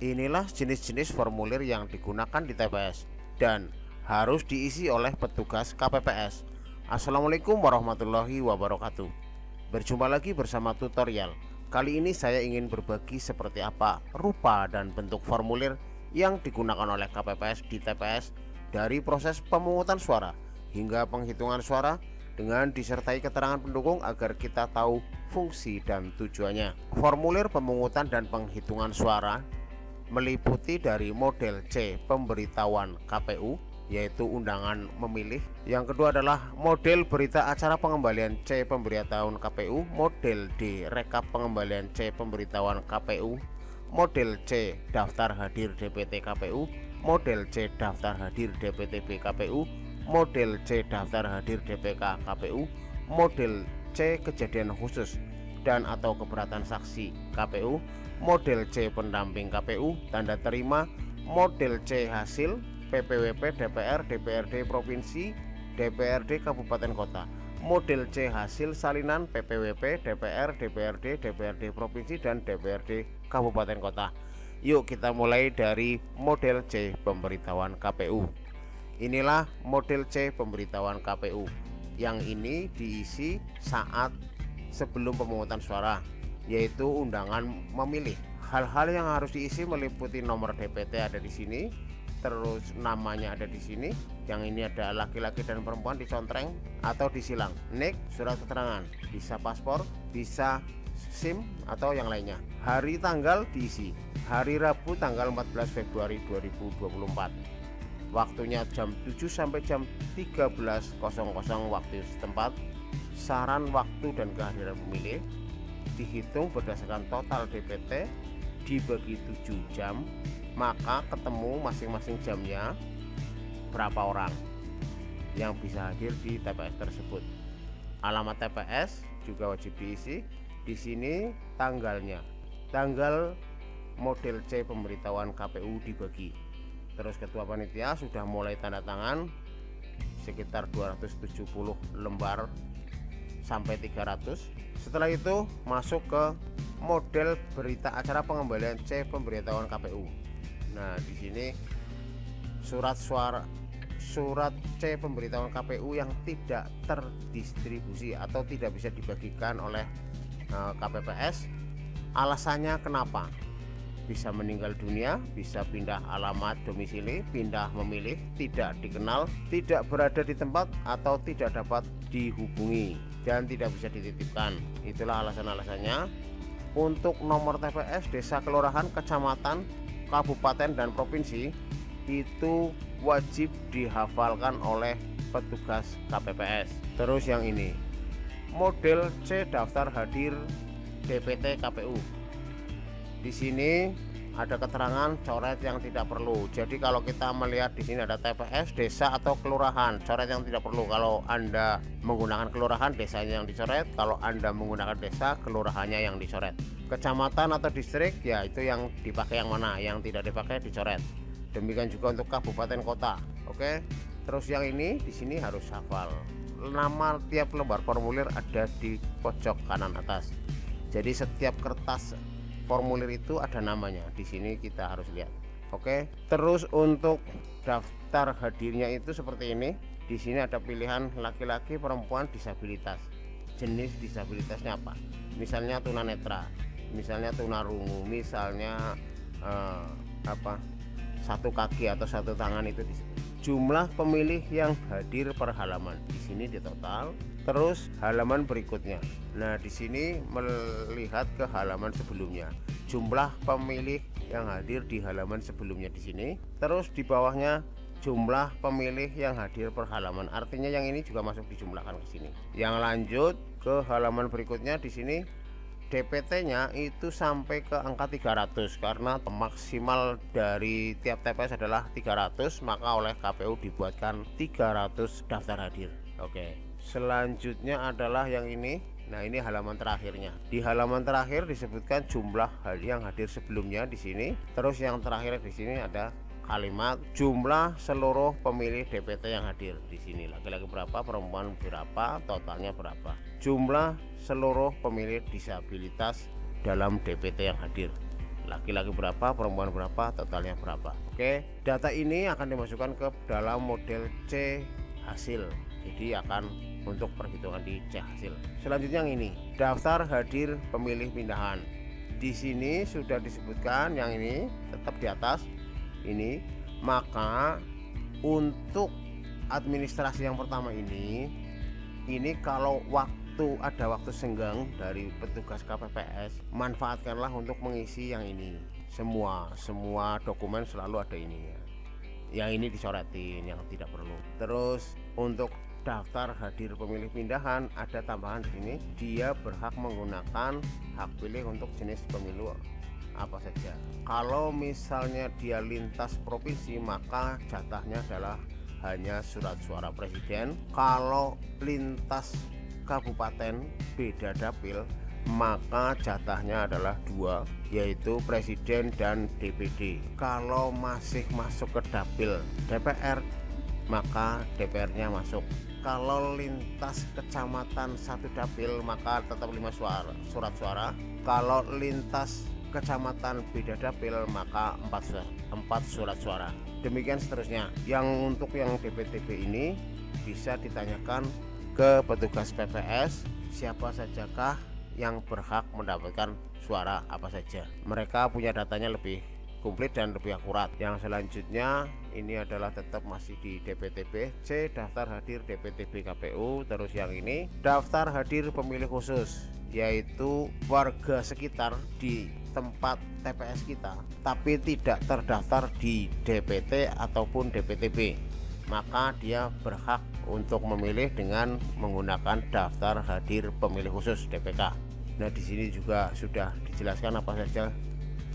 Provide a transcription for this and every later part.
Inilah jenis-jenis formulir yang digunakan di TPS dan harus diisi oleh petugas KPPS. Assalamualaikum warahmatullahi wabarakatuh. Berjumpa lagi bersama tutorial. Kali ini saya ingin berbagi seperti apa rupa dan bentuk formulir yang digunakan oleh KPPS di TPS dari proses pemungutan suara hingga penghitungan suara dengan disertai keterangan pendukung agar kita tahu fungsi dan tujuannya. Formulir pemungutan dan penghitungan suara meliputi dari model C pemberitahuan KPU yaitu undangan memilih. Yang kedua adalah model berita acara pengembalian C pemberitahuan KPU, model D rekap pengembalian C pemberitahuan KPU, model C daftar hadir DPT KPU, model C daftar hadir DPTB KPU, model C daftar hadir DPK KPU, model C kejadian khusus dan atau keberatan saksi KPU, model C pendamping KPU tanda terima, model C hasil PPWP DPR DPRD provinsi DPRD kabupaten kota, model C hasil salinan PPWP DPR DPRD DPRD provinsi dan DPRD kabupaten kota. Yuk kita mulai dari model C pemberitahuan KPU. Inilah model C pemberitahuan KPU. Yang ini diisi saat sebelum pemungutan suara, yaitu undangan memilih. Hal-hal yang harus diisi meliputi nomor DPT ada di sini, terus namanya ada di sini. Yang ini ada laki-laki dan perempuan dicontreng atau disilang. Nik, surat keterangan, bisa paspor, bisa SIM atau yang lainnya. Hari tanggal diisi. Hari Rabu tanggal 14 Februari 2024. Waktunya jam 7 sampai jam 13.00 waktu setempat. Saran waktu dan kehadiran pemilih dihitung berdasarkan total DPT dibagi 7 jam, maka ketemu masing-masing jamnya berapa orang yang bisa hadir di TPS tersebut. Alamat TPS juga wajib diisi. Di sini tanggalnya, tanggal model C pemberitahuan KPU dibagi. Terus ketua panitia sudah mulai tanda tangan sekitar 270 lembar sampai 300. Setelah itu masuk ke model berita acara pengembalian C pemberitahuan KPU. Nah, di sini surat C pemberitahuan KPU yang tidak terdistribusi atau tidak bisa dibagikan oleh KPPS. Alasannya kenapa? Bisa meninggal dunia, bisa pindah alamat domisili, pindah memilih, tidak dikenal, tidak berada di tempat atau tidak dapat dihubungi dan tidak bisa dititipkan. Itulah alasan-alasannya. Untuk nomor TPS desa, kelurahan, kecamatan, kabupaten dan provinsi itu wajib dihafalkan oleh petugas KPPS. Terus yang ini model C daftar hadir DPT KPU. Di sini ada keterangan coret yang tidak perlu. Jadi kalau kita melihat di sini ada TPS desa atau kelurahan, coret yang tidak perlu. Kalau Anda menggunakan kelurahan, desanya yang dicoret. Kalau Anda menggunakan desa, kelurahannya yang dicoret. Kecamatan atau distrik, ya itu yang dipakai yang mana, yang tidak dipakai dicoret. Demikian juga untuk kabupaten kota. Oke. Terus yang ini di sini harus hafal. Nama tiap lembar formulir ada di pojok kanan atas. Jadi setiap kertas formulir itu ada namanya. Di sini kita harus lihat. Oke. Terus untuk daftar hadirnya itu seperti ini. Di sini ada pilihan laki-laki, perempuan, disabilitas. Jenis disabilitasnya apa? Misalnya tunanetra, misalnya tunarungu, misalnya satu kaki atau satu tangan itu disebut. Jumlah pemilih yang hadir per halaman di sini di total. Terus halaman berikutnya. Nah, di sini melihat ke halaman sebelumnya. Jumlah pemilih yang hadir di halaman sebelumnya di sini. Terus di bawahnya jumlah pemilih yang hadir per halaman. Artinya yang ini juga masuk dijumlahkan ke sini. Yang lanjut ke halaman berikutnya di sini DPT-nya itu sampai ke angka 300 karena maksimal dari tiap TPS adalah 300, maka oleh KPU dibuatkan 300 daftar hadir. Oke. Selanjutnya adalah yang ini. Nah, ini halaman terakhirnya. Di halaman terakhir disebutkan jumlah yang hadir sebelumnya di sini. Terus yang terakhir di sini ada kalimat jumlah seluruh pemilih DPT yang hadir. Di sini laki-laki berapa, perempuan berapa, totalnya berapa. Jumlah seluruh pemilih disabilitas dalam DPT yang hadir. laki-laki berapa, perempuan berapa, totalnya berapa. Oke, data ini akan dimasukkan ke dalam model C hasil, jadi akan untuk perhitungan di C hasil. Selanjutnya yang ini, daftar hadir pemilih pindahan. Di sini sudah disebutkan, yang ini tetap di atas ini. Maka untuk administrasi yang pertama ini kalau ada waktu senggang dari petugas KPPS, manfaatkanlah untuk mengisi yang ini. Semua dokumen selalu ada ininya. Yang ini dicoretin, yang tidak perlu. Terus untuk daftar hadir pemilih pindahan ada tambahan di sini, dia berhak menggunakan hak pilih untuk jenis pemilu apa saja. Kalau misalnya dia lintas provinsi, maka jatahnya adalah hanya surat suara presiden. Kalau lintas kabupaten beda dapil, maka jatahnya adalah 2, yaitu presiden dan DPD. Kalau masih masuk ke dapil DPR, maka DPR-nya masuk. Kalau lintas kecamatan satu dapil, maka tetap 5 surat suara. Kalau lintas kecamatan beda dapil, maka 4 surat suara. Demikian seterusnya. Yang untuk yang DPTB ini bisa ditanyakan ke petugas PPS, siapa sajakah yang berhak mendapatkan suara apa saja. Mereka punya datanya lebih komplit dan lebih akurat. Yang selanjutnya ini adalah tetap masih di DPTB C, daftar hadir DPTB KPU. Terus yang ini daftar hadir pemilih khusus, yaitu warga sekitar di tempat TPS kita tapi tidak terdaftar di DPT ataupun DPTB, maka dia berhak untuk memilih dengan menggunakan daftar hadir pemilih khusus DPK. Nah, di sini juga sudah dijelaskan apa saja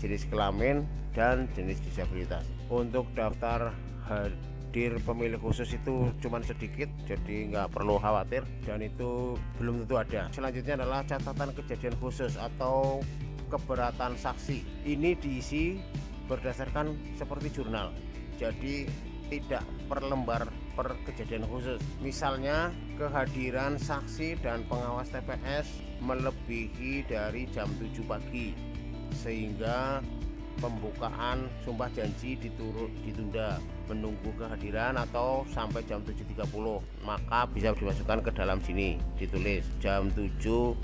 jenis kelamin dan jenis disabilitas. Untuk daftar hadir pemilih khusus itu cuman sedikit, jadi nggak perlu khawatir, dan itu belum tentu ada. Selanjutnya adalah catatan kejadian khusus atau keberatan saksi. Ini diisi berdasarkan seperti jurnal, jadi tidak per lembar per kejadian khusus. Misalnya kehadiran saksi dan pengawas TPS melebihi dari jam 7 pagi sehingga pembukaan sumpah janji ditunda menunggu kehadiran atau sampai jam 7.30, maka bisa dimasukkan ke dalam sini, ditulis jam 7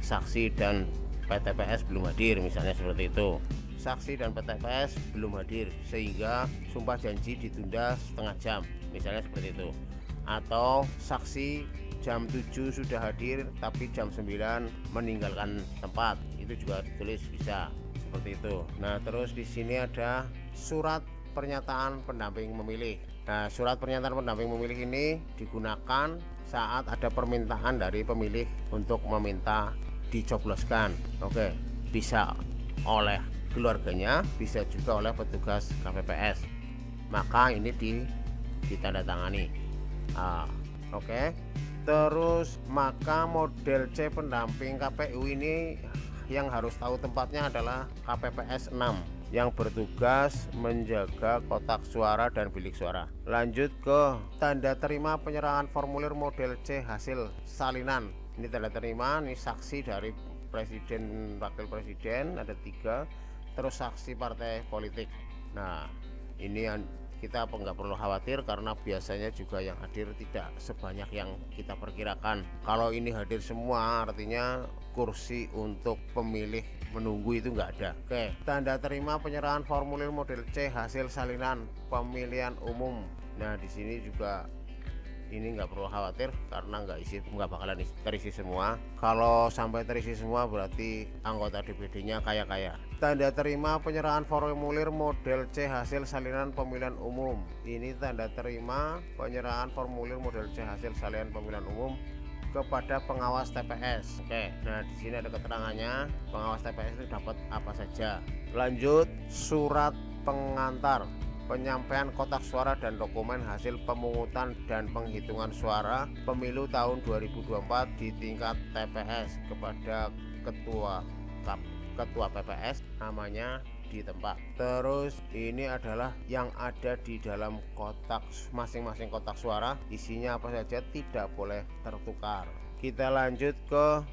saksi dan PTPS belum hadir, misalnya seperti itu. Saksi dan PTPS belum hadir sehingga sumpah janji ditunda setengah jam, misalnya seperti itu. Atau saksi jam 7 sudah hadir tapi jam 9 meninggalkan tempat, itu juga ditulis, bisa seperti itu. Nah, terus di sini ada surat pernyataan pendamping memilih. Nah, surat pernyataan pendamping memilih ini digunakan saat ada permintaan dari pemilih untuk meminta dicobloskan. Oke, bisa oleh keluarganya, bisa juga oleh petugas KPPS. Maka ini ditandatangani. Oke. Terus maka model C pendamping KPU ini yang harus tahu tempatnya adalah KPPS 6 yang bertugas menjaga kotak suara dan bilik suara. Lanjut ke tanda terima penyerahan formulir model C hasil salinan. Ini tanda terima, ini saksi dari presiden, wakil presiden ada 3, terus saksi partai politik. Nah, ini yang kita nggak perlu khawatir karena biasanya juga yang hadir tidak sebanyak yang kita perkirakan. Kalau ini hadir semua artinya kursi untuk pemilih menunggu itu nggak ada. Oke, tanda terima penyerahan formulir model C hasil salinan pemilihan umum. Nah, di sini juga ini nggak perlu khawatir karena nggak bakalan terisi semua. Kalau sampai terisi semua berarti anggota DPD-nya kaya-kaya. Tanda terima penyerahan formulir model C hasil salinan pemilihan umum. Ini tanda terima penyerahan formulir model C hasil salinan pemilihan umum kepada pengawas TPS. Oke, nah di sini ada keterangannya. Pengawas TPS itu dapat apa saja. Lanjut, surat pengantar penyampaian kotak suara dan dokumen hasil pemungutan dan penghitungan suara pemilu tahun 2024 di tingkat TPS kepada ketua PPS, namanya di tempat. Terus ini adalah yang ada di dalam kotak, masing-masing kotak suara isinya apa saja, tidak boleh tertukar. Kita lanjut ke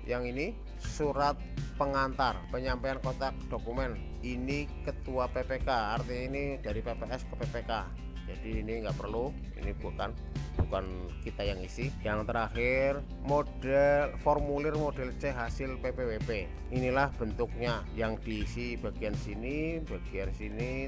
yang ini surat pengantar penyampaian kotak dokumen. Ini ketua PPK, artinya ini dari PPS ke PPK. Jadi ini nggak perlu, ini bukan kita yang isi. Yang terakhir formulir model C hasil PPWP. Inilah bentuknya, yang diisi bagian sini,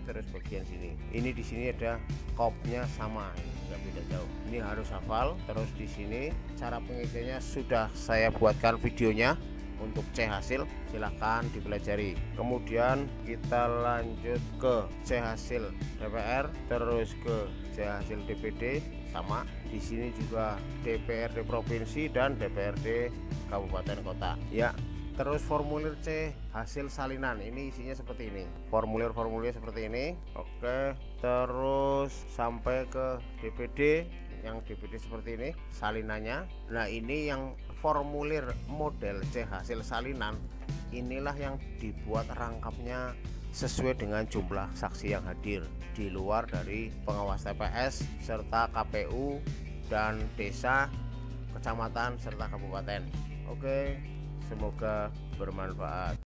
terus bagian sini. Ini di sini ada kopnya sama, nggak beda jauh. Ini harus hafal. Terus di sini cara pengisiannya sudah saya buatkan videonya untuk C hasil, silahkan dipelajari. Kemudian kita lanjut ke C hasil DPR, terus ke C hasil DPD, sama di sini juga DPRD provinsi dan DPRD kabupaten kota ya. Terus formulir C hasil salinan, ini isinya seperti ini, formulir seperti ini. Oke, terus sampai ke DPD, yang DPD seperti ini salinannya. Nah, ini yang formulir model C hasil salinan, inilah yang dibuat rangkapnya sesuai dengan jumlah saksi yang hadir di luar dari pengawas TPS serta KPU dan desa, kecamatan serta kabupaten. Oke, semoga bermanfaat.